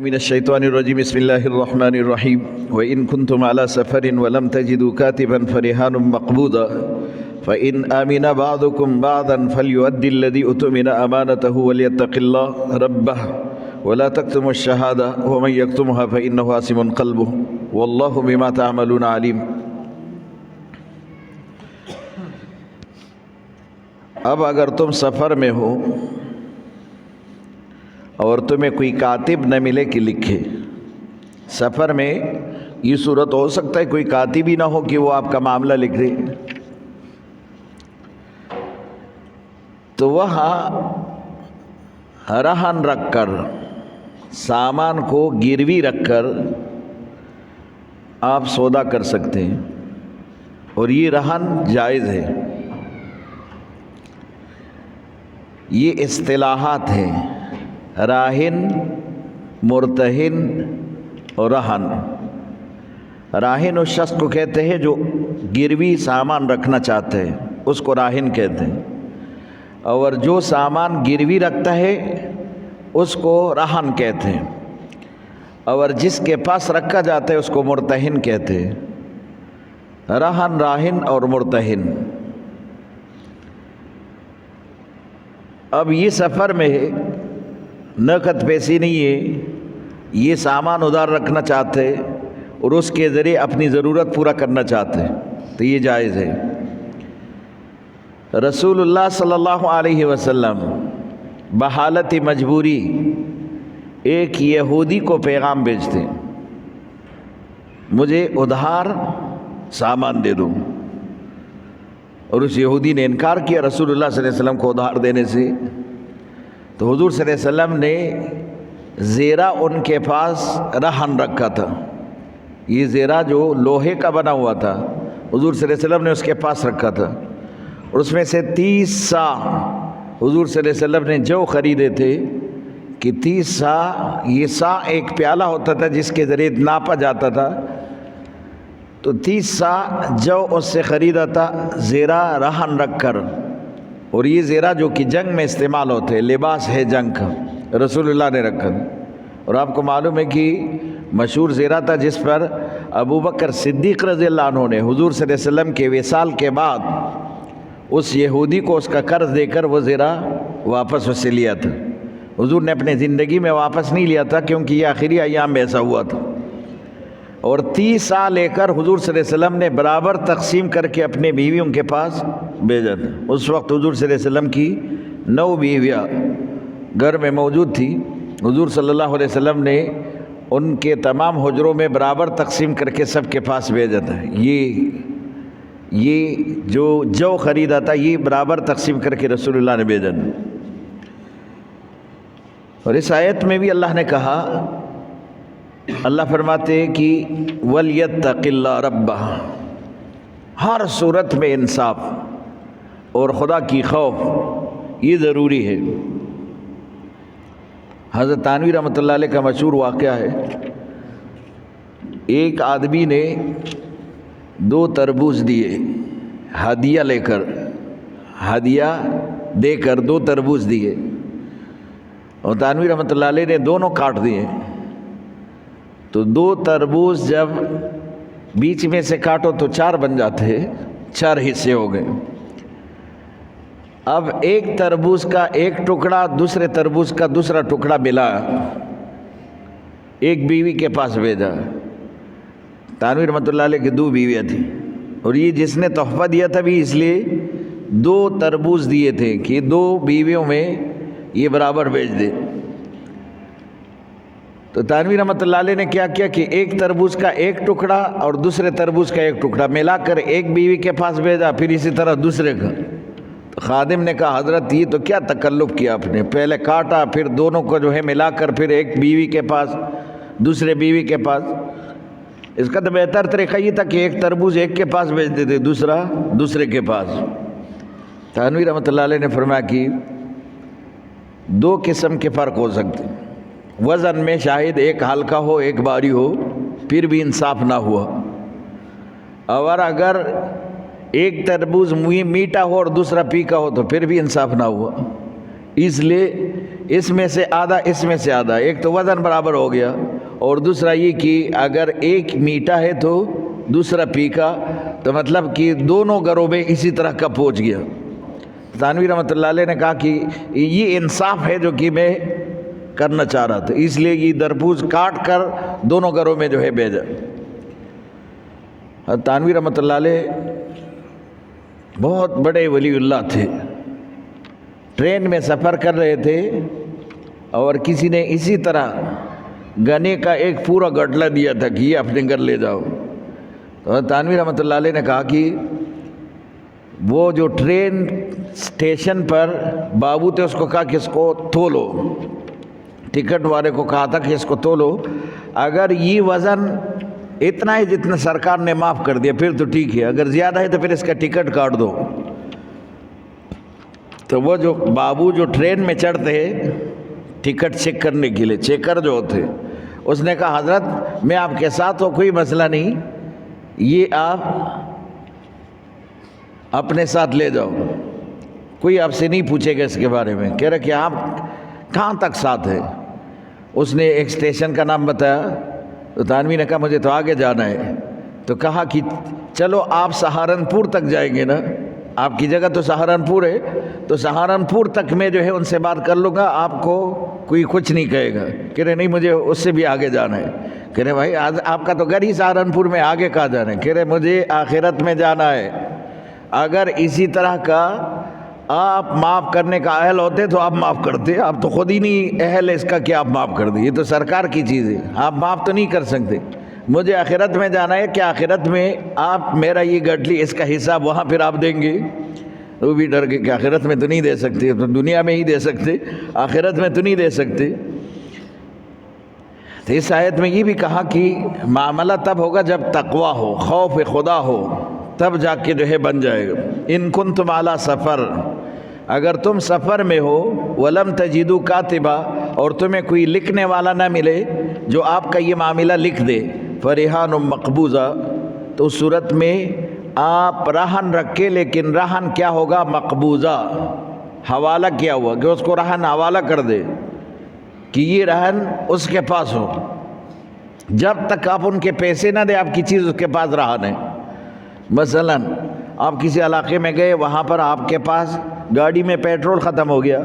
من الشيطان الرجيم بسم الله الرحمن الرحيم وإن كنتم على سفر ولم تجدوا كاتبا فرهان مقبوضا فإن آمن بعضكم بعضا فليؤدي الذي أؤتمن أمانته وليتق الله ربه ولا تكتموا الشهادة ومن يكتمها فإنه آثم قلبه والله بما تعملون عليم۔ اب اگر تم سفر میں ہو اور تمہیں کوئی کاتب نہ ملے کہ لکھے، سفر میں یہ صورت ہو سکتا ہے کوئی کاتب ہی نہ ہو کہ وہ آپ کا معاملہ لکھ دے، تو وہاں رہن رکھ کر سامان کو گروی رکھ کر آپ سودا کر سکتے ہیں، اور یہ رہن جائز ہے۔ یہ اصطلاحات ہیں، راہن، مرتہن اور رہن۔ راہن اس شخص کو کہتے ہیں جو گروی سامان رکھنا چاہتے ہیں، اس کو راہن کہتے ہیں، اور جو سامان گروی رکھتا ہے اس کو رہن کہتے ہیں، اور جس کے پاس رکھا جاتا ہے اس کو مرتہن کہتے ہیں۔ رہن، راہن اور مرتہن۔ اب یہ سفر میں ہے، نقد پیسے نہیں ہے، یہ سامان ادھار رکھنا چاہتے ہیں اور اس کے ذریعے اپنی ضرورت پورا کرنا چاہتے ہیں، تو یہ جائز ہے۔ رسول اللہ صلی اللہ علیہ وسلم بحالت مجبوری ایک یہودی کو پیغام بھیجتے ہیں، مجھے ادھار سامان دے دو، اور اس یہودی نے انکار کیا رسول اللہ صلی اللہ علیہ وسلم کو ادھار دینے سے، تو حضور صلی اللہ علیہ وسلم نے زیرہ ان کے پاس رہن رکھا تھا۔ یہ زیرہ جو لوہے کا بنا ہوا تھا، حضور صلی اللہ علیہ وسلم نے اس کے پاس رکھا تھا، اور اس میں سے 30 سا حضور صلی اللہ علیہ وسلم نے جو خریدے تھے کہ 30 سا، یہ سا ایک پیالہ ہوتا تھا جس کے ذریعے ناپا جاتا تھا، تو 30 سا جو اس سے خریدا تھا زیرہ رہن رکھ کر، اور یہ زیرہ جو کہ جنگ میں استعمال ہوتے ہیں، لباس ہے جنگ کا، رسول اللہ نے رکھا۔ اور آپ کو معلوم ہے کہ مشہور زیرہ تھا جس پر ابو بکر صدیق رضی اللہ عنہ نے حضور صلی اللہ علیہ وسلم کے وصال کے بعد اس یہودی کو اس کا قرض دے کر وہ زیرہ واپس اس سے لیا تھا۔ حضور نے اپنے زندگی میں واپس نہیں لیا تھا کیونکہ یہ آخری ایام میں ایسا ہوا تھا، اور 30 سال لے کر حضور صلی اللہ علیہ وسلم نے برابر تقسیم کر کے اپنے بیویوں کے پاس بھیجا تھا۔ اس وقت حضور صلی اللہ علیہ وسلم کی 9 بیویاں گھر میں موجود تھی، حضور صلی اللہ علیہ وسلم نے ان کے تمام حجروں میں برابر تقسیم کر کے سب کے پاس بھیجا تھا۔ یہ جو خریدا تھا یہ برابر تقسیم کر کے رسول اللہ نے بھیجا تھا۔ اور اس آیت میں بھی اللہ نے کہا، اللہ فرماتے ہیں کہ وَلْيَتَّقِ اللَّهَ رَبَّهُ، ہر صورت میں انصاف اور خدا کی خوف یہ ضروری ہے۔ حضرت تھانوی رحمۃ اللہ علیہ کا مشہور واقعہ ہے، ایک آدمی نے 2 تربوز دیے ہدیہ لے کر، ہدیہ دے کر 2 تربوز دیے، اور تھانوی رحمۃ اللہ علیہ نے دونوں کاٹ دیے، تو 2 تربوز جب بیچ میں سے کاٹو تو 4 بن جاتے، 4 حصے ہو گئے۔ اب ایک تربوز کا ایک ٹکڑا دوسرے تربوز کا دوسرا ٹکڑا ملا، ایک بیوی کے پاس بھیجا۔ تھانوی رحمۃ اللہ علیہ کی 2 بیویاں تھیں، اور یہ جس نے تحفہ دیا تھا بھی اس لیے 2 تربوز دیے تھے کہ 2 بیویوں میں یہ برابر بھیج دے۔ تو تھانوی رحمۃ اللہ علیہ نے کیا کیا کہ ایک تربوز کا ایک ٹکڑا اور دوسرے تربوز کا ایک ٹکڑا ملا کر ایک بیوی کے پاس بھیجا، پھر اسی طرح دوسرے کا۔ تو خادم نے کہا، حضرت یہ تو کیا تکلف کیا آپ نے، پہلے کاٹا پھر دونوں کو جو ہے ملا کر پھر ایک بیوی کے پاس دوسرے بیوی کے پاس۔ اس کا تو بہتر طریقہ یہ تھا کہ ایک تربوز ایک کے پاس بھیج دیتے، دوسرا دوسرے کے پاس۔ تھانوی رحمۃ اللہ علیہ نے فرمایا کہ 2 قسم کے فرق ہو سکتے، وزن میں شاید ایک ہلکا ہو ایک بھاری ہو، پھر بھی انصاف نہ ہوا، اور اگر ایک تربوز میٹھا ہو اور دوسرا پھیکا ہو تو پھر بھی انصاف نہ ہوا۔ اس لیے اس میں سے آدھا اس میں سے آدھا، ایک تو وزن برابر ہو گیا، اور دوسرا یہ کہ اگر ایک میٹھا ہے تو دوسرا پھیکا، تو مطلب کہ دونوں گھروں میں اسی طرح کا پہنچ گیا۔ تھانوی رحمۃ اللہ علیہ نے کہا کہ یہ انصاف ہے جو کہ میں کرنا چاہ رہا تھا، اس لیے یہ دربوز کاٹ کر دونوں گھروں میں جو ہے بھیجا۔ تھانوی رحمۃ اللہ علیہ بہت بڑے ولی اللہ تھے، ٹرین میں سفر کر رہے تھے اور کسی نے اسی طرح گنے کا ایک پورا گٹلا دیا تھا کہ یہ اپنے گھر لے جاؤ۔ تو تھانوی رحمۃ اللہ علیہ نے کہا کہ وہ جو ٹرین اسٹیشن پر بابو تھے اس کو کہا کہ اس کو تولو، ٹکٹ والے کو کہا تھا کہ اس کو تولو، اگر یہ وزن اتنا ہے جتنا سرکار نے معاف کر دیا پھر تو ٹھیک ہے، اگر زیادہ ہے تو پھر اس کا ٹکٹ کاٹ دو۔ تو وہ جو بابو جو ٹرین میں چڑھتے ہیں ٹکٹ چیک کرنے کے لیے، چیکر جو ہوتے، اس نے کہا حضرت میں آپ کے ساتھ ہوں، کوئی مسئلہ نہیں، یہ آپ اپنے ساتھ لے جاؤ، کوئی آپ سے نہیں پوچھے گا اس کے بارے میں۔ کہہ رہے کہ آپ کہاں تک ساتھ ہیں؟ اس نے ایک اسٹیشن کا نام بتایا، تو تھانوی نے کہا مجھے تو آگے جانا ہے، تو کہا کہ چلو آپ سہارنپور تک جائیں گے نا، آپ کی جگہ تو سہارنپور ہے، تو سہارنپور تک میں جو ہے ان سے بات کر لوں گا، آپ کو کوئی کچھ نہیں کہے گا۔ کہہ رہے نہیں مجھے اس سے بھی آگے جانا ہے۔ کہہ رہے بھائی آپ کا تو گھر ہی سہارنپور میں، آگے کہاں جانا ہے؟ کہہ رہے مجھے آخرت میں جانا ہے، اگر اسی طرح کا آپ معاف کرنے کا اہل ہوتے تو آپ معاف کرتے، آپ تو خود ہی نہیں اہل ہے اس کا کہ آپ معاف کر دیں، یہ تو سرکار کی چیز ہے، آپ معاف تو نہیں کر سکتے۔ مجھے آخرت میں جانا ہے کہ آخرت میں آپ میرا یہ گٹلی اس کا حساب وہاں پھر آپ دیں گے؟ وہ بھی ڈر گئے کہ آخرت میں تو نہیں دے سکتے، تو دنیا میں ہی دے سکتے، آخرت میں تو نہیں دے سکتے۔ تو اس آیت میں یہ بھی کہا کہ معاملہ تب ہوگا جب تقویٰ ہو، خوف خدا ہو، تب جا کے جو ہے بن جائے گا۔ ان کنتم علی سفر، اگر تم سفر میں ہو، ولم تجدوا کاتبا، اور تمہیں کوئی لکھنے والا نہ ملے جو آپ کا یہ معاملہ لکھ دے، فرہان مقبوضہ، تو اس صورت میں آپ رہن رکھ کے، لیکن رہن کیا ہوگا؟ مقبوضہ، حوالہ کیا ہوا، کہ اس کو رہن حوالہ کر دے کہ یہ رہن اس کے پاس ہو، جب تک آپ ان کے پیسے نہ دیں آپ کی چیز اس کے پاس رہن ہے۔ مثلا آپ کسی علاقے میں گئے، وہاں پر آپ کے پاس گاڑی میں پیٹرول ختم ہو گیا،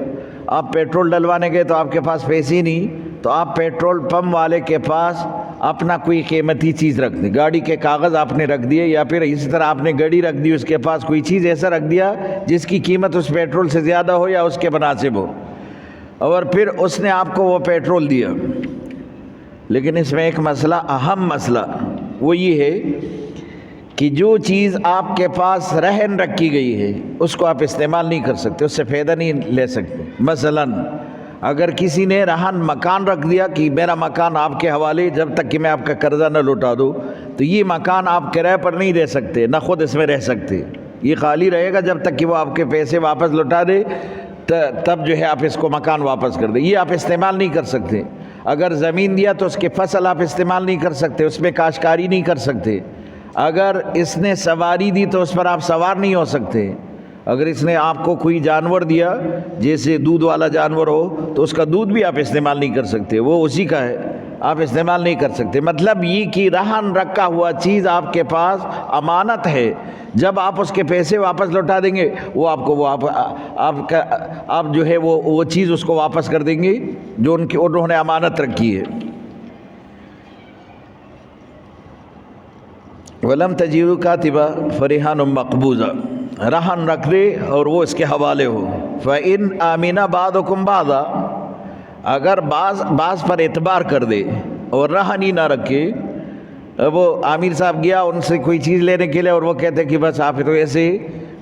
آپ پیٹرول ڈلوانے گئے تو آپ کے پاس پیسے نہیں، تو آپ پیٹرول پمپ والے کے پاس اپنا کوئی قیمتی چیز رکھ دیں، گاڑی کے کاغذ آپ نے رکھ دیے، یا پھر اسی طرح آپ نے گاڑی رکھ دی، اس کے پاس کوئی چیز ایسا رکھ دیا جس کی قیمت اس پیٹرول سے زیادہ ہو یا اس کے مناسب ہو، اور پھر اس نے آپ کو وہ پیٹرول دیا۔ لیکن اس میں ایک مسئلہ، اہم مسئلہ، وہ یہ ہے کہ جو چیز آپ کے پاس رہن رکھی گئی ہے اس کو آپ استعمال نہیں کر سکتے، اس سے فائدہ نہیں لے سکتے۔ مثلا اگر کسی نے رہن مکان رکھ دیا کہ میرا مکان آپ کے حوالے جب تک کہ میں آپ کا قرضہ نہ لوٹا دوں، تو یہ مکان آپ کرائے پر نہیں دے سکتے، نہ خود اس میں رہ سکتے، یہ خالی رہے گا جب تک کہ وہ آپ کے پیسے واپس لوٹا دے، تب جو ہے آپ اس کو مکان واپس کر دیں، یہ آپ استعمال نہیں کر سکتے۔ اگر زمین دیا تو اس کی فصل آپ استعمال نہیں کر سکتے، اس میں کاشتکاری نہیں کر سکتے۔ اگر اس نے سواری دی تو اس پر آپ سوار نہیں ہو سکتے۔ اگر اس نے آپ کو کوئی جانور دیا جیسے دودھ والا جانور ہو تو اس کا دودھ بھی آپ استعمال نہیں کر سکتے، وہ اسی کا ہے، آپ استعمال نہیں کر سکتے۔ مطلب یہ کہ رہن رکھا ہوا چیز آپ کے پاس امانت ہے، جب آپ اس کے پیسے واپس لوٹا دیں گے وہ آپ کو آپ جو ہے وہ چیز اس کو واپس کر دیں گے جو انہوں نے امانت رکھی ہے۔ ولم تجدوا کاتبا فرہان مقبوضہ، رہن رکھ دے اور وہ اس کے حوالے ہو۔ فإن آمن بعضکم بعضا، اگر بعض پر اعتبار کر دے اور رہن ہی نہ رکھے، وہ عامر صاحب گیا ان سے کوئی چیز لینے کے لیے اور وہ کہتے کہ بس آپ تو ایسے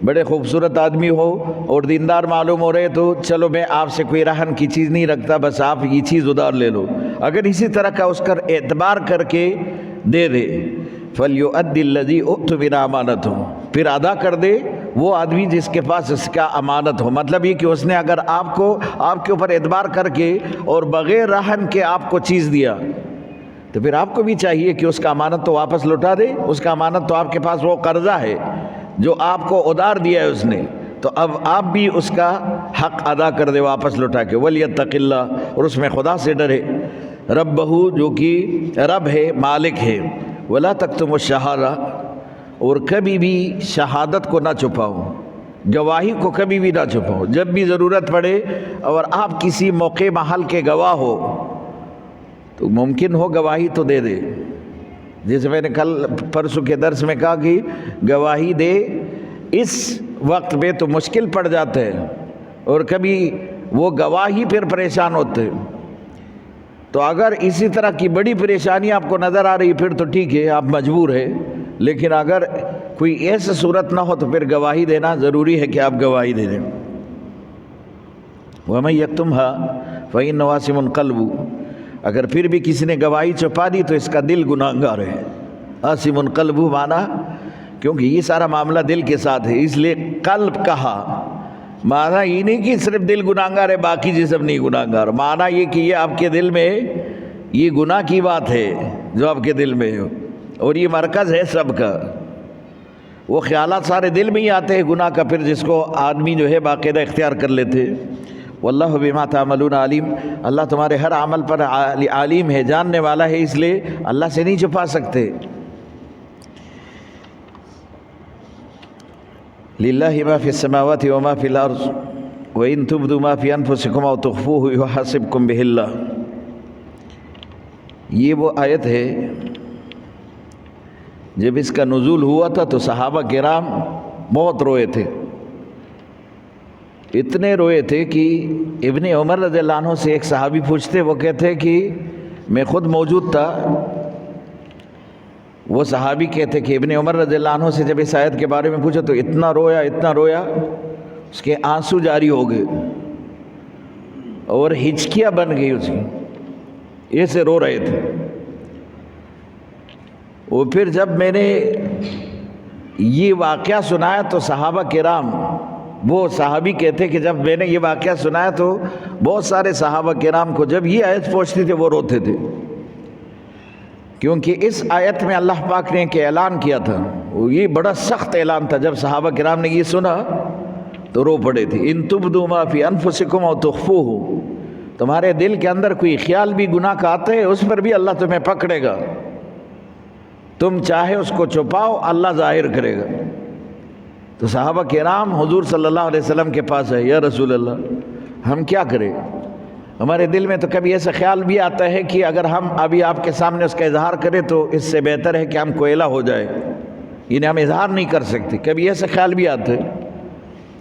بڑے خوبصورت آدمی ہو اور دیندار معلوم ہو رہے، تو چلو میں آپ سے کوئی رہن کی چیز نہیں رکھتا، بس آپ یہ چیز ادھار لے لو۔ اگر اسی طرح کا اس کا اعتبار کر کے دے دے، فَلْيُؤَدِّ الَّذِي اُؤْتُمِنَ أَمَانَتُهُ، پھر ادا کر دے وہ آدمی جس کے پاس اس کا امانت ہو۔ مطلب یہ کہ اس نے اگر آپ کے اوپر اعتبار کر کے اور بغیر رہن کے آپ کو چیز دیا، تو پھر آپ کو بھی چاہیے کہ اس کا امانت تو واپس لوٹا دے، اس کا امانت تو آپ کے پاس وہ قرضہ ہے جو آپ کو ادھار دیا ہے اس نے، تو اب آپ بھی اس کا حق ادا کر دے واپس لوٹا کے، ولیتق اللہ، اور اس میں خدا سے ڈرے، ربہ جو کہ رب ہے، مالک ہے، ولا تکتم الشہادہ، اور کبھی بھی شہادت کو نہ چھپاؤ، گواہی کو کبھی بھی نہ چھپاؤ، جب بھی ضرورت پڑے اور آپ کسی موقع محل کے گواہ ہو تو ممکن ہو گواہی تو دے دے، جیسے میں نے کل پرسوں کے درس میں کہا کہ گواہی دے اس وقت میں تو مشکل پڑ جاتا ہے، اور کبھی وہ گواہی پھر پریشان ہوتے، تو اگر اسی طرح کی بڑی پریشانی آپ کو نظر آ رہی پھر تو ٹھیک ہے، آپ مجبور ہے، لیکن اگر کوئی ایسی صورت نہ ہو تو پھر گواہی دینا ضروری ہے کہ آپ گواہی دے دیں۔ وَمَن يَكْتُمْهَا فَإِنَّهُ آثِمٌ قَلْبُهُ، اگر پھر بھی کسی نے گواہی چھپا دی تو اس کا دل گناہگار ہے۔ آثِمٌ قَلْبُهُ معنی، کیونکہ یہ سارا معاملہ دل کے ساتھ ہے اس لیے قلب کہا، معنی یہ نہیں کہ صرف دل گناہگار ہے باقی جسم نہیں گناہگار، معنی یہ کہ یہ آپ کے دل میں یہ گناہ کی بات ہے جو آپ کے دل میں ہے، اور یہ مرکز ہے سب کا، وہ خیالات سارے دل میں ہی آتے ہیں گناہ کا، پھر جس کو آدمی جو ہے باقاعدہ اختیار کر لیتے۔ واللہ بما تعملون علیم، اللہ تمہارے ہر عمل پر عالم ہے، جاننے والا ہے، اس لیے اللہ سے نہیں چھپا سکتے۔ للہ ما فی السماوات وما فی الارض وان تبدوا ما فی انفسکم او تخفوہ یحاسبکم بہ اللہ، یہ وہ آیت ہے جب اس کا نزول ہوا تھا تو صحابہ کرام بہت روئے تھے، اتنے روئے تھے کہ ابن عمر رضی اللہ عنہ سے ایک صحابی پوچھتے، وہ کہتے کہ میں خود موجود تھا، وہ صحابی کہتے کہ ابن عمر رضی اللہ عنہ سے جب اس آیت کے بارے میں پوچھا تو اتنا رویا اس کے آنسو جاری ہو گئے اور ہچکیاں بن گئی اس کی، ایسے رو رہے تھے۔ اور پھر جب میں نے یہ واقعہ سنایا تو صحابہ کرام، وہ صحابی کہتے کہ جب میں نے یہ واقعہ سنایا تو بہت سارے صحابہ کرام کو جب یہ آیت پہنچتی تھی وہ روتے تھے، کیونکہ اس آیت میں اللہ پاک نے ایک اعلان کیا تھا، یہ بڑا سخت اعلان تھا، جب صحابہ کرام نے یہ سنا تو رو پڑے تھے۔ ان تبدوا ما فی انفسکم او تخفوہ، تمہارے دل کے اندر کوئی خیال بھی گناہ کا آتا ہے اس پر بھی اللہ تمہیں پکڑے گا، تم چاہے اس کو چھپاؤ اللہ ظاہر کرے گا۔ تو صحابہ کرام حضور صلی اللہ علیہ وسلم کے پاس ہے، یا رسول اللہ ہم کیا کریں، ہمارے دل میں تو کبھی ایسا خیال بھی آتا ہے کہ اگر ہم ابھی آپ کے سامنے اس کا اظہار کریں تو اس سے بہتر ہے کہ ہم کوئلہ ہو جائے، انہیں ہم اظہار نہیں کر سکتے، کبھی ایسا خیال بھی آتا ہے۔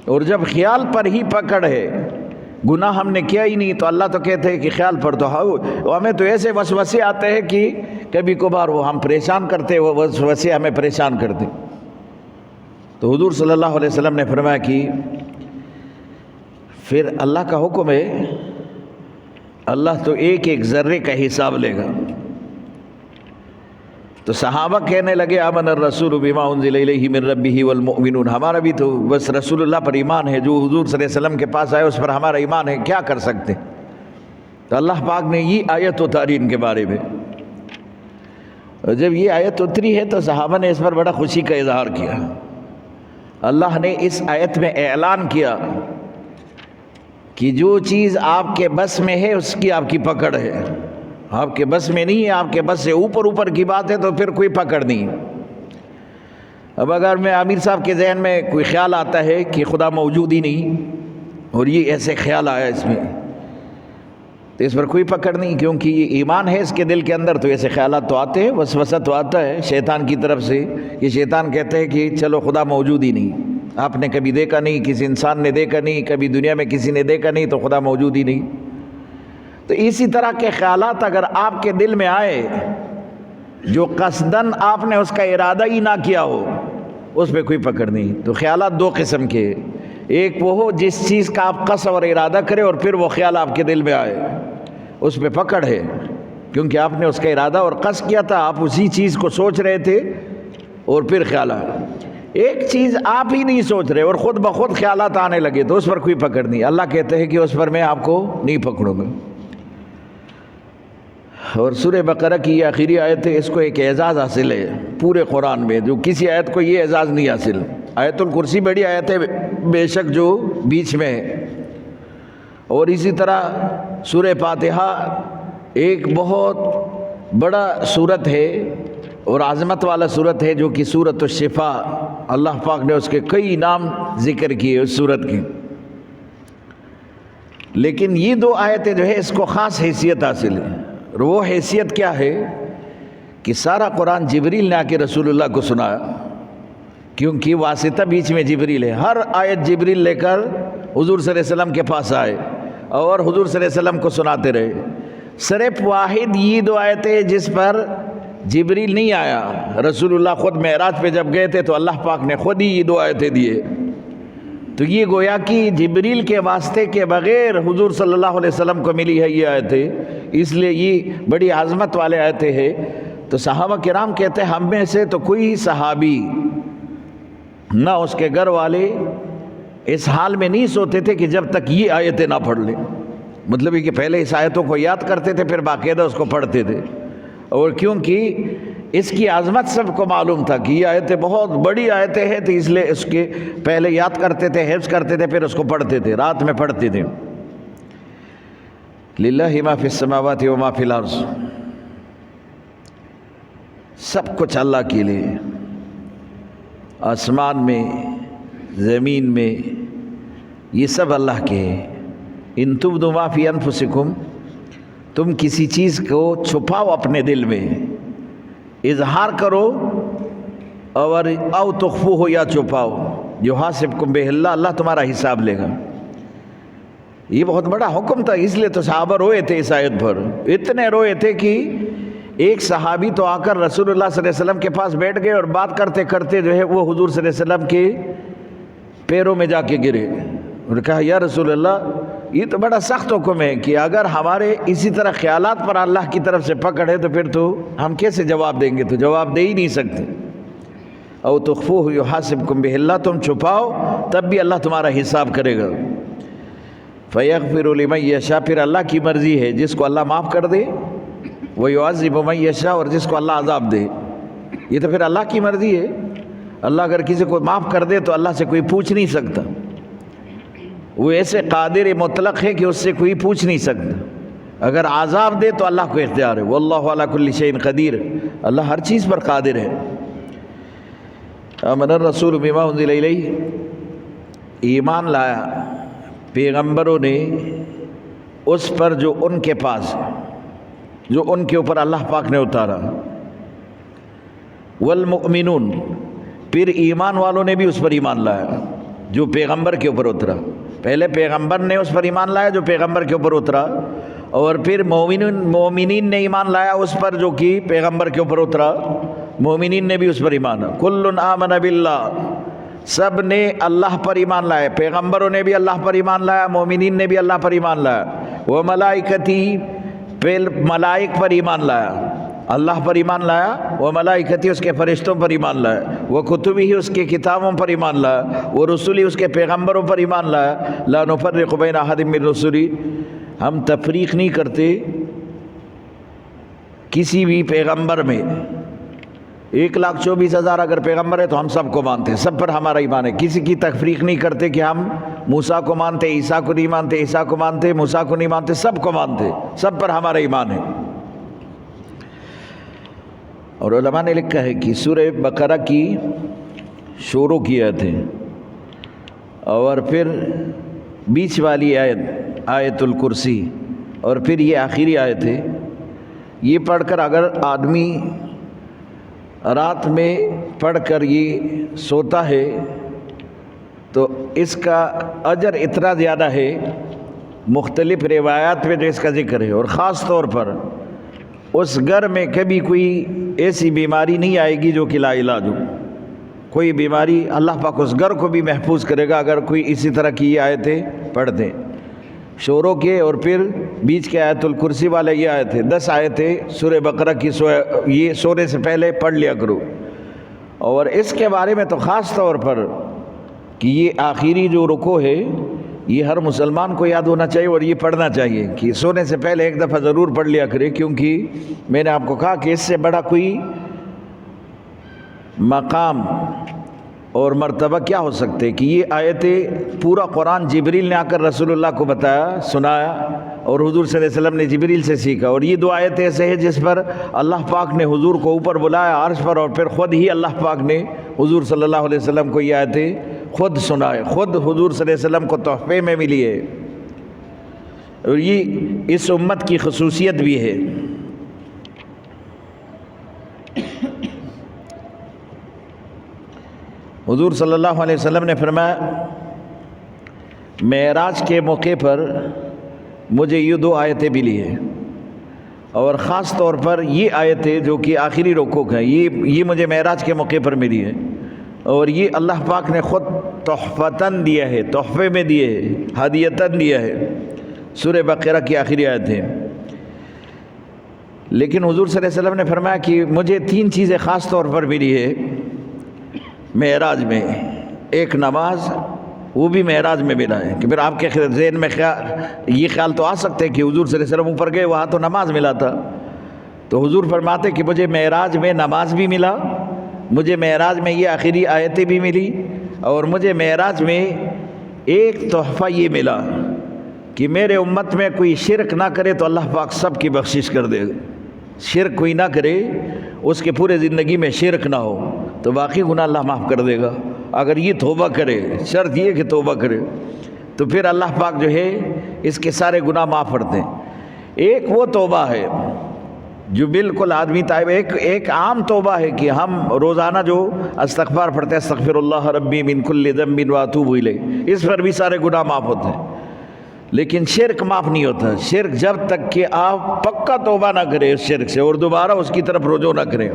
اور جب خیال پر ہی پکڑ ہے، گناہ ہم نے کیا ہی نہیں، تو اللہ تو کہتے ہیں کہ خیال پر تو ہمیں تو ایسے وسوسے آتے ہیں کہ کبھی کبھار وہ ہم پریشان کرتے، وہ وسوسے ہمیں پریشان کرتے۔ تو حضور صلی اللہ علیہ وسلم نے فرمایا کہ پھر اللہ کا حکم ہے، اللہ تو ایک ایک ذرے کا حساب لے گا۔ تو صحابہ کہنے لگے آمن الرسول بما انزل الیہ من ربہ والمؤمنون، ہمارا بھی تو بس رسول اللہ پر ایمان ہے، جو حضور صلی اللہ علیہ وسلم کے پاس آئے اس پر ہمارا ایمان ہے، کیا کر سکتے۔ تو اللہ پاک نے یہ آیت اتاری ان کے بارے میں، اور جب یہ آیت اتری ہے تو صحابہ نے اس پر بڑا خوشی کا اظہار کیا۔ اللہ نے اس آیت میں اعلان کیا کہ جو چیز آپ کے بس میں ہے اس کی آپ کی پکڑ ہے، آپ کے بس میں نہیں ہے، آپ کے بس سے اوپر کی بات ہے تو پھر کوئی پکڑ نہیں۔ اب اگر میں عامر صاحب کے ذہن میں کوئی خیال آتا ہے کہ خدا موجود ہی نہیں، اور یہ ایسے خیال آیا اس میں، تو اس پر کوئی پکڑ نہیں، کیونکہ یہ ایمان ہے اس کے دل کے اندر، تو ایسے خیالات تو آتے ہیں، وسوسہ تو آتا ہے شیطان کی طرف سے، کہ شیطان کہتے ہیں کہ چلو خدا موجود ہی نہیں، آپ نے کبھی دیکھا نہیں، کسی انسان نے دیکھا نہیں، کبھی دنیا میں کسی نے دیکھا نہیں، تو خدا موجود ہی نہیں۔ تو اسی طرح کے خیالات اگر آپ کے دل میں آئے جو قصداً آپ نے اس کا ارادہ ہی نہ کیا ہو، اس پہ کوئی پکڑ نہیں۔ تو خیالات دو قسم کے، ایک وہ ہو جس چیز کا آپ قصد اور ارادہ کریں اور پھر وہ خیال آپ کے دل میں آئے، اس پہ پکڑ ہے، کیونکہ آپ نے اس کا ارادہ اور قصد کیا تھا، آپ اسی چیز کو سوچ رہے تھے اور پھر خیال آیا۔ ایک چیز آپ ہی نہیں سوچ رہے اور خود بخود خیالات آنے لگے تو اس پر کوئی پکڑ نہیں۔ اللہ کہتے ہیں کہ اس پر میں آپ کو نہیں پکڑوں گا۔ اور سورہ بقرہ کی یہ آخری آیت ہے، اس کو ایک اعزاز حاصل ہے پورے قرآن میں، جو کسی آیت کو یہ اعزاز نہیں حاصل۔ آیت الکرسی بڑی آیت ہے بے شک جو بیچ میں ہے، اور اسی طرح سورہ فاتحہ ایک بہت بڑا صورت ہے اور عظمت والا صورت ہے، جو کہ سورۃ الشفاء، اللہ پاک نے اس کے کئی نام ذکر کیے اس صورت کے، لیکن یہ 2 آیتیں جو ہے اس کو خاص حیثیت حاصل ہے، اور وہ حیثیت کیا ہے کہ سارا قرآن جبریل نے آ کے رسول اللہ کو سنایا، کیونکہ واسطہ بیچ میں جبریل ہے۔ ہر آیت جبریل لے کر حضور صلی اللہ علیہ وسلم کے پاس آئے اور حضور صلی اللہ علیہ وسلم کو سناتے رہے۔ صرف واحد یہ 2 آیتیں جس پر جبریل نہیں آیا، رسول اللہ خود معراج پہ جب گئے تھے تو اللہ پاک نے خود ہی یہ 2 آیتیں دیے، تو یہ گویا کہ جبریل کے واسطے کے بغیر حضور صلی اللہ علیہ وسلم کو ملی ہے یہ آیتیں، اس لیے یہ بڑی عظمت والے آیتیں ہیں۔ تو صحابہ کرام کہتے ہیں ہم میں سے تو کوئی صحابی نہ اس کے گھر والے اس حال میں نہیں سوتے تھے کہ جب تک یہ آیتیں نہ پڑھ لیں، مطلب یہ کہ پہلے اس آیتوں کو یاد کرتے تھے پھر باقاعدہ اس کو پڑھتے تھے، اور کیونکہ اس کی عظمت سب کو معلوم تھا کہ یہ آیتیں بہت بڑی آیتیں ہیں، تو اس لیے اس کے پہلے یاد کرتے تھے، حفظ کرتے تھے، پھر اس کو پڑھتے تھے، رات میں پڑھتے تھے۔ للہ ما فی السماوات و ما فی الارض، سب کچھ اللہ کے لیے، آسمان میں، زمین میں، یہ سب اللہ کے ہیں۔ ان تبدوا ما فی انفسکم، تم کسی چیز کو چھپاؤ اپنے دل میں، اظہار کرو، اور او تخفوہ یا چھپاؤ، یحاسبکم بہ اللہ، اللہ تمہارا حساب لے گا۔ یہ بہت بڑا حکم تھا، اس لیے تو صحابہ روئے تھے اس آیت پر، اتنے روئے تھے کہ ایک صحابی تو آ کر رسول اللہ صلی اللہ علیہ وسلم کے پاس بیٹھ گئے اور بات کرتے کرتے جو ہے وہ حضور صلی اللہ علیہ وسلم کے پیروں میں جا کے گرے اور کہا یا رسول اللہ، یہ تو بڑا سخت حکم ہے کہ اگر ہمارے اسی طرح خیالات پر اللہ کی طرف سے پکڑ ہے تو پھر تو ہم کیسے جواب دیں گے، تو جواب دے ہی نہیں سکتے۔ او تخفوہ یحاسبکم بہ اللہ، تم چھپاؤ تب بھی اللہ تمہارا حساب کرے گا۔ فیغفر لمن یشاء، پھر اللہ کی مرضی ہے جس کو اللہ معاف کر دے، ویعذب من یشاء، اور جس کو اللہ عذاب دے، یہ تو پھر اللہ کی مرضی ہے۔ اللہ اگر کسی کو معاف کر دے تو اللہ سے کوئی پوچھ نہیں سکتا، وہ ایسے قادر مطلق ہے کہ اس سے کوئی پوچھ نہیں سکتا۔ اگر عذاب دے تو اللہ کو اختیار ہے، واللہ علی کل شیء قدیر، اللہ ہر چیز پر قادر ہے۔ آمن الرسول بما انزل الیہ، ایمان لایا پیغمبروں نے اس پر جو ان کے پاس، جو ان کے اوپر اللہ پاک نے اتارا، والمؤمنون، پھر ایمان والوں نے بھی اس پر ایمان لایا جو پیغمبر کے اوپر اترا۔ پہلے پیغمبر نے اس پر ایمان لایا جو پیغمبر کے اوپر اترا، اور پھر مومنین نے ایمان لایا اس پر جو کہ پیغمبر کے اوپر اترا، مومنین نے بھی اس پر ایمان لایا۔ کل آمن باللہ، سب نے اللہ پر ایمان لایا، پیغمبروں نے بھی اللہ پر ایمان لایا، مومنین نے بھی اللہ پر ایمان لایا۔ وہ ملائکتی، پھر ملائک پر ایمان لایا، اللہ پر ایمان لایا، وہ ملائکتی، اس کے فرشتوں پر ایمان لایا، وہ کتبی، اس کی کتابوں پر ایمان لایا، وہ رسولی، اس کے پیغمبروں پر ایمان لایا۔ لا نفرق بین احد من رسلی، ہم تفریق نہیں کرتے کسی بھی پیغمبر میں۔ 1,24,000 اگر پیغمبر ہے تو ہم سب کو مانتے ہیں، سب پر ہمارا ایمان ہے، کسی کی تفریق نہیں کرتے کہ ہم موسیٰ کو مانتے، عیسیٰ کو نہیں مانتے، عیسیٰ کو مانتے، موسیٰ کو نہیں مانتے، سب کو مانتے، سب پر ہمارا ایمان ہے۔ اور علماء نے لکھا ہے کہ سورہ بقرہ کی شروع کی آیتیں اور پھر بیچ والی آیت آیت الکرسی اور پھر یہ آخری آیت ہے، یہ پڑھ کر اگر آدمی رات میں پڑھ کر یہ سوتا ہے تو اس کا اجر اتنا زیادہ ہے، مختلف روایات میں جو اس کا ذکر ہے، اور خاص طور پر اس گھر میں کبھی کوئی ایسی بیماری نہیں آئے گی جو کہ لا علاج ہو، کوئی بیماری اللہ پاک اس گھر کو بھی محفوظ کرے گا اگر کوئی اسی طرح کی یہ آیتیں پڑھ دیں۔ شروع کے اور پھر بیچ کے آیت الکرسی والے یہ آیت ہے، 10 آیتیں سورہ بقرہ کی یہ سونے سے پہلے پڑھ لیا کرو۔ اور اس کے بارے میں تو خاص طور پر کہ یہ آخری جو رکوع ہے یہ ہر مسلمان کو یاد ہونا چاہیے اور یہ پڑھنا چاہیے کہ سونے سے پہلے ایک دفعہ ضرور پڑھ لیا کرے، کیونکہ میں نے آپ کو کہا کہ اس سے بڑا کوئی مقام اور مرتبہ کیا ہو سکتے کہ یہ آیتیں پورا قرآن جبریل نے آ کر رسول اللہ کو بتایا، سنایا، اور حضور صلی اللہ علیہ وسلم نے جبریل سے سیکھا. اور یہ 2 آیتیں ایسے ہیں جس پر اللہ پاک نے حضور کو اوپر بلایا عرش پر، اور پھر خود ہی اللہ پاک نے حضور صلی اللہ علیہ وسلم کو یہ آیتیں خود سنائے، خود حضور صلی اللہ علیہ وسلم کو تحفے میں ملی ہے. اور یہ اس امت کی خصوصیت بھی ہے. حضور صلی اللہ علیہ وسلم نے فرمایا معراج کے موقع پر مجھے یہ 2 آیتیں ملی ہیں، اور خاص طور پر یہ آیتیں جو کہ آخری رکوع ہیں، یہ مجھے معراج کے موقع پر ملی ہے، اور یہ اللہ پاک نے خود تحفتاً دیا ہے، تحفے میں دیے ہے، ہدیتاً دیا ہے. سورہ بقرہ کی آخری آیتیں. لیکن حضور صلی اللہ علیہ وسلم نے فرمایا کہ مجھے 3 چیزیں خاص طور پر ملی ہے معراج میں. ایک نماز، وہ بھی معراج میں ملا ہے. کہ پھر آپ کے ذہن میں یہ خیال تو آ سکتے کہ حضور صلی اللہ علیہ وسلم اوپر گئے وہاں تو نماز ملا تھا. تو حضور فرماتے کہ مجھے معراج میں نماز بھی ملا، مجھے معراج میں یہ آخری آیتیں بھی ملی، اور مجھے معراج میں ایک تحفہ یہ ملا کہ میرے امت میں کوئی شرک نہ کرے تو اللہ پاک سب کی بخشش کر دے گا. شرک کوئی نہ کرے، اس کے پورے زندگی میں شرک نہ ہو تو باقی گناہ اللہ معاف کر دے گا. اگر یہ توبہ کرے، شرط یہ کہ توبہ کرے، تو پھر اللہ پاک جو ہے اس کے سارے گناہ معاف کرتے ہیں. ایک وہ توبہ ہے جو بالکل آدمی طائب، ایک عام توبہ ہے کہ ہم روزانہ جو استغفار پڑھتے ہیں، استغفر اللہ ربی من کل ذنب واتوب الیہ، اس پر بھی سارے گناہ معاف ہوتے ہیں. لیکن شرک معاف نہیں ہوتا. شرک جب تک کہ آپ پکا توبہ نہ کریں اس شرک سے اور دوبارہ اس کی طرف رجوع نہ کریں.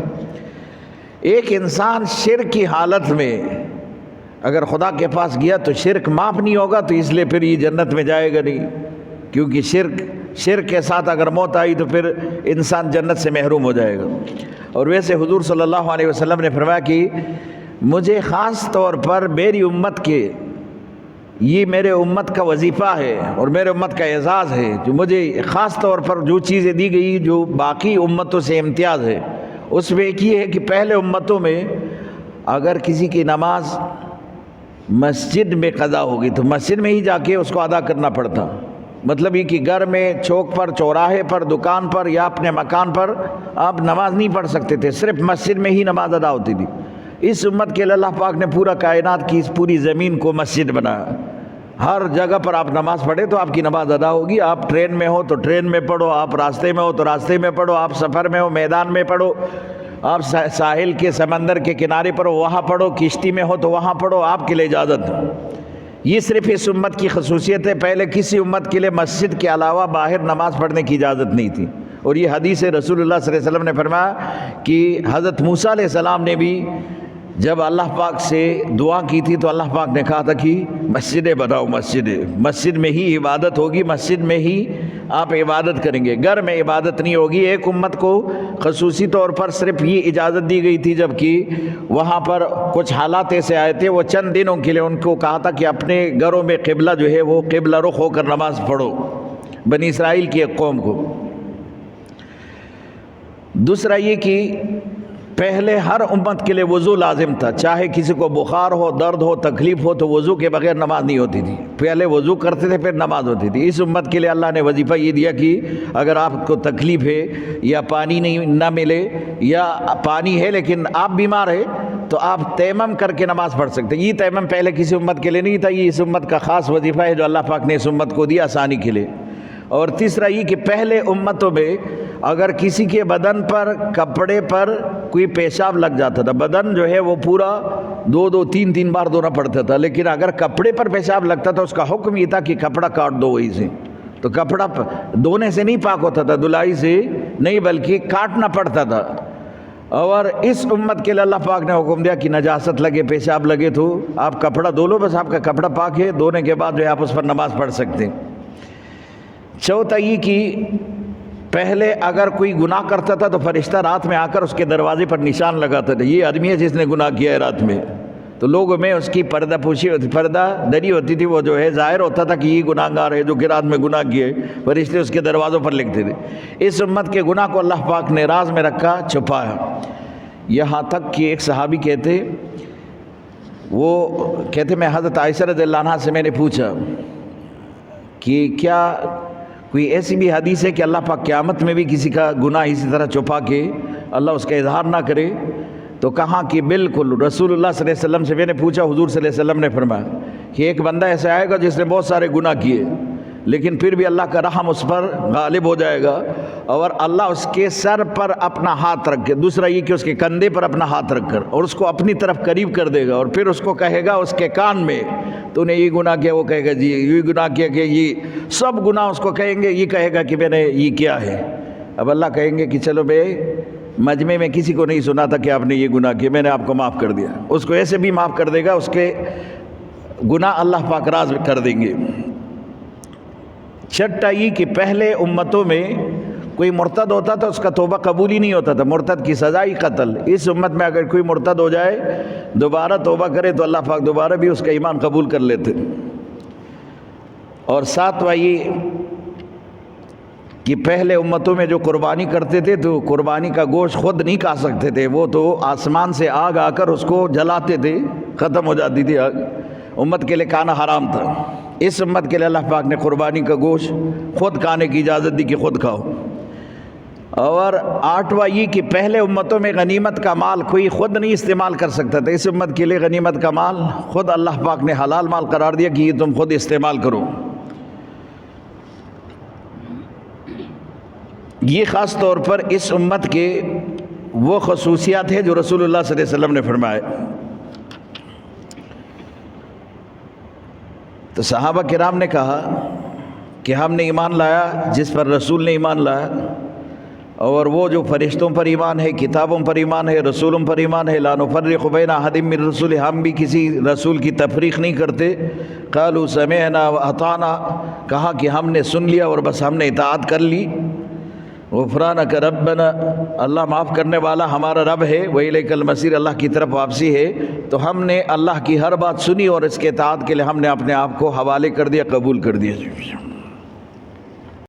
ایک انسان شرک کی حالت میں اگر خدا کے پاس گیا تو شرک معاف نہیں ہوگا، تو اس لیے پھر یہ جنت میں جائے گا نہیں، کیونکہ شرک کے ساتھ اگر موت آئی تو پھر انسان جنت سے محروم ہو جائے گا. اور ویسے حضور صلی اللہ علیہ وسلم نے فرمایا کہ مجھے خاص طور پر میری امت کے، یہ میرے امت کا وظیفہ ہے اور میرے امت کا اعزاز ہے، جو مجھے خاص طور پر جو چیزیں دی گئی جو باقی امتوں سے امتیاز ہے، اس میں ایک یہ ہے کہ پہلے امتوں میں اگر کسی کی نماز مسجد میں قضا ہوگی تو مسجد میں ہی جا کے اس کو ادا کرنا پڑتا. مطلب یہ کہ گھر میں، چوک پر، چوراہے پر، دکان پر یا اپنے مکان پر آپ نماز نہیں پڑھ سکتے تھے، صرف مسجد میں ہی نماز ادا ہوتی تھی. اس امت کے لیے اللہ پاک نے پورا کائنات کی اس پوری زمین کو مسجد بنایا. ہر جگہ پر آپ نماز پڑھے تو آپ کی نماز ادا ہوگی. آپ ٹرین میں ہو تو ٹرین میں پڑھو، آپ راستے میں ہو تو راستے میں پڑھو، آپ سفر میں ہو میدان میں پڑھو، آپ ساحل کے سمندر کے کنارے پر ہو وہاں پڑھو، کشتی میں ہو تو وہاں پڑھو، آپ کے لیے اجازت. یہ صرف اس امت کی خصوصیت ہے. پہلے کسی امت کے لیے مسجد کے علاوہ باہر نماز پڑھنے کی اجازت نہیں تھی. اور یہ حدیث رسول اللہ صلی اللہ علیہ وسلم نے فرمایا کہ حضرت موسیٰ علیہ السلام نے بھی جب اللہ پاک سے دعا کی تھی تو اللہ پاک نے کہا تھا کہ مسجدیں بناؤ، مسجد میں ہی عبادت ہوگی، مسجد میں ہی آپ عبادت کریں گے، گھر میں عبادت نہیں ہوگی. ایک امت کو خصوصی طور پر صرف یہ اجازت دی گئی تھی جبکہ وہاں پر کچھ حالات ایسے آئے تھے، وہ چند دنوں کے لیے ان کو کہا تھا کہ اپنے گھروں میں قبلہ جو ہے وہ قبلہ رخ ہو کر نماز پڑھو، بنی اسرائیل کی ایک قوم کو. دوسرا یہ کہ پہلے ہر امت کے لیے وضو لازم تھا، چاہے کسی کو بخار ہو، درد ہو، تکلیف ہو تو وضو کے بغیر نماز نہیں ہوتی تھی. پہلے وضو کرتے تھے پھر نماز ہوتی تھی. اس امت کے لیے اللہ نے وظیفہ یہ دیا کہ اگر آپ کو تکلیف ہے یا پانی نہ ملے یا پانی ہے لیکن آپ بیمار ہے تو آپ تیمم کر کے نماز پڑھ سکتے. یہ تیمم پہلے کسی امت کے لیے نہیں تھا، یہ اس امت کا خاص وظیفہ ہے جو اللہ پاک نے اس امت کو دیا آسانی کے لیے. اور تیسرا یہ کہ پہلے امتوں میں اگر کسی کے بدن پر، کپڑے پر کوئی پیشاب لگ جاتا تھا، بدن جو ہے وہ پورا 2 3 بار دھونا پڑتا تھا، لیکن اگر کپڑے پر پیشاب لگتا تھا اس کا حکم یہ تھا کہ کپڑا کاٹ دو وہی سے. تو کپڑا دھونے سے نہیں پاک ہوتا تھا، دھلائی سے نہیں بلکہ کاٹنا پڑتا تھا. اور اس امت کے لیے اللہ پاک نے حکم دیا کہ نجاست لگے، پیشاب لگے تو آپ کپڑا دھو لو، بس آپ کا کپڑا پاک ہے، دھونے کے بعد جو ہے آپ اس پر نماز پڑھ سکتے ہیں. چوتھا یہ کہ پہلے اگر کوئی گناہ کرتا تھا تو فرشتہ رات میں آ کر اس کے دروازے پر نشان لگاتا تھا، یہ آدمی ہے جس نے گناہ کیا ہے رات میں. تو لوگوں میں اس کی پردہ پوشی ہوتی، پردہ دری ہوتی تھی، وہ جو ہے ظاہر ہوتا تھا کہ یہ گناہ گار ہے جو کہ رات میں گناہ کیے. فرشتے اس کے دروازوں پر لکھتے تھے. اس امت کے گناہ کو اللہ پاک نے راز میں رکھا، چھپایا. یہاں تک کہ ایک صحابی کہتے وہ کہتے میں حضرت عائشہ رضی اللہ عنہا سے میں نے پوچھا کہ کیا کوئی ایسی بھی حدیث ہے کہ اللہ پاک قیامت میں بھی کسی کا گناہ اسی طرح چھپا کے اللہ اس کا اظہار نہ کرے؟ تو کہا کہ بالکل، رسول اللہ صلی اللہ علیہ وسلم سے میں نے پوچھا، حضور صلی اللہ علیہ وسلم نے فرمایا کہ ایک بندہ ایسا آئے گا جس نے بہت سارے گناہ کیے لیکن پھر بھی اللہ کا رحم اس پر غالب ہو جائے گا، اور اللہ اس کے سر پر اپنا ہاتھ رکھ کے، دوسرا یہ کہ اس کے کندھے پر اپنا ہاتھ رکھ کر اور اس کو اپنی طرف قریب کر دے گا، اور پھر اس کو کہے گا اس کے کان میں تو نے یہ گناہ کیا، وہ کہے گا جی یہ گناہ کیا، کہ یہ سب گناہ اس کو کہیں گے، یہ کہے گا کہ میں نے یہ کیا ہے۔ اب اللہ کہیں گے کہ چلو بے مجمع میں کسی کو نہیں سنا تھا کہ آپ نے یہ گناہ کیا، میں نے آپ کو معاف کر دیا، اس کو ایسے بھی معاف کر دے گا، اس کے گناہ اللہ پاک راز کر دیں گے۔ چھٹا یہ کہ پہلے امتوں میں کوئی مرتد ہوتا تھا اس کا توبہ قبول ہی نہیں ہوتا تھا، مرتد کی سزا ہی قتل۔ اس امت میں اگر کوئی مرتد ہو جائے دوبارہ توبہ کرے تو اللہ پاک دوبارہ بھی اس کا ایمان قبول کر لیتے۔ اور ساتواں یہ کہ پہلے امتوں میں جو قربانی کرتے تھے تو قربانی کا گوشت خود نہیں کھا سکتے تھے، وہ تو آسمان سے آگ آ کر اس کو جلاتے تھے، ختم ہو جاتی تھی آگ، امت کے لیے کھانا حرام تھا۔ اس امت کے لیے اللہ پاک نے قربانی کا گوشت خود کھانے کی اجازت دی کہ خود کھاؤ۔ اور آٹھواں یہ کہ پہلے امتوں میں غنیمت کا مال کوئی خود نہیں استعمال کر سکتا تھا، اس امت کے لیے غنیمت کا مال خود اللہ پاک نے حلال مال قرار دیا کہ یہ تم خود استعمال کرو۔ یہ خاص طور پر اس امت کے وہ خصوصیات ہیں جو رسول اللہ صلی اللہ علیہ وسلم نے فرمائے۔ تو صحابہ کرام نے کہا کہ ہم نے ایمان لایا جس پر رسول نے ایمان لایا، اور وہ جو فرشتوں پر ایمان ہے، کتابوں پر ایمان ہے، رسولوں پر ایمان ہے، لا نفرق بین احد من رسول، ہم بھی کسی رسول کی تفریق نہیں کرتے۔ قالوا سمعنا واطعنا، کہا کہ ہم نے سن لیا اور بس ہم نے اطاعت کر لی۔ غفرانک ربنا، اللہ معاف کرنے والا ہمارا رب ہے، وإلیک المصیر، اللہ کی طرف واپسی ہے۔ تو ہم نے اللہ کی ہر بات سنی اور اس کے اطاعت کے لیے ہم نے اپنے آپ کو حوالے کر دیا، قبول کر دیا۔